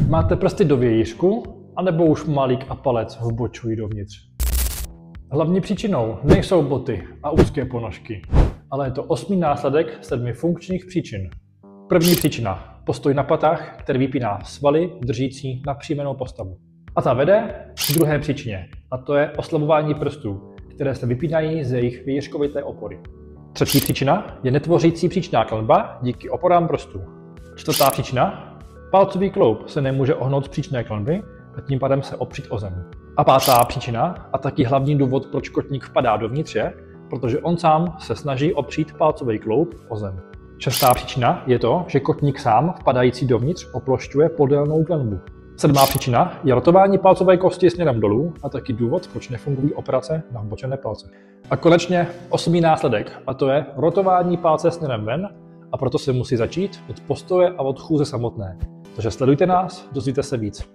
Máte prsty do vějířku, anebo už malík a palec vbočují dovnitř? Hlavní příčinou nejsou boty a úzké ponožky, ale je to 8. následek 7 funkčních příčin. První příčina. Postoj na patách, který vypíná svaly držící napřímenou postavu. A ta vede k druhé příčině, a to je oslabování prstů, které se vypínají z jejich vějířkovité opory. Třetí příčina je netvořící příčná klenba díky oporám prstů. Čtvrtá příčina. Palcový kloub se nemůže ohnout z příčné klenby a tím pádem se opřít o zem. A pátá příčina, a taky hlavní důvod, proč kotník vpadá dovnitř, je, protože on sám se snaží opřít palcový kloub o zem. Šestá příčina je to, že kotník sám vpadající dovnitř oplošťuje podélnou klenbu. Sedmá příčina je rotování palcové kosti směrem dolů a taky důvod, proč nefungují operace na vbočené palce. A konečně 8. následek, a to je rotování palce směrem ven, a proto se musí začít od postoje a od chůze samotné. Takže sledujte nás, dozvíte se víc.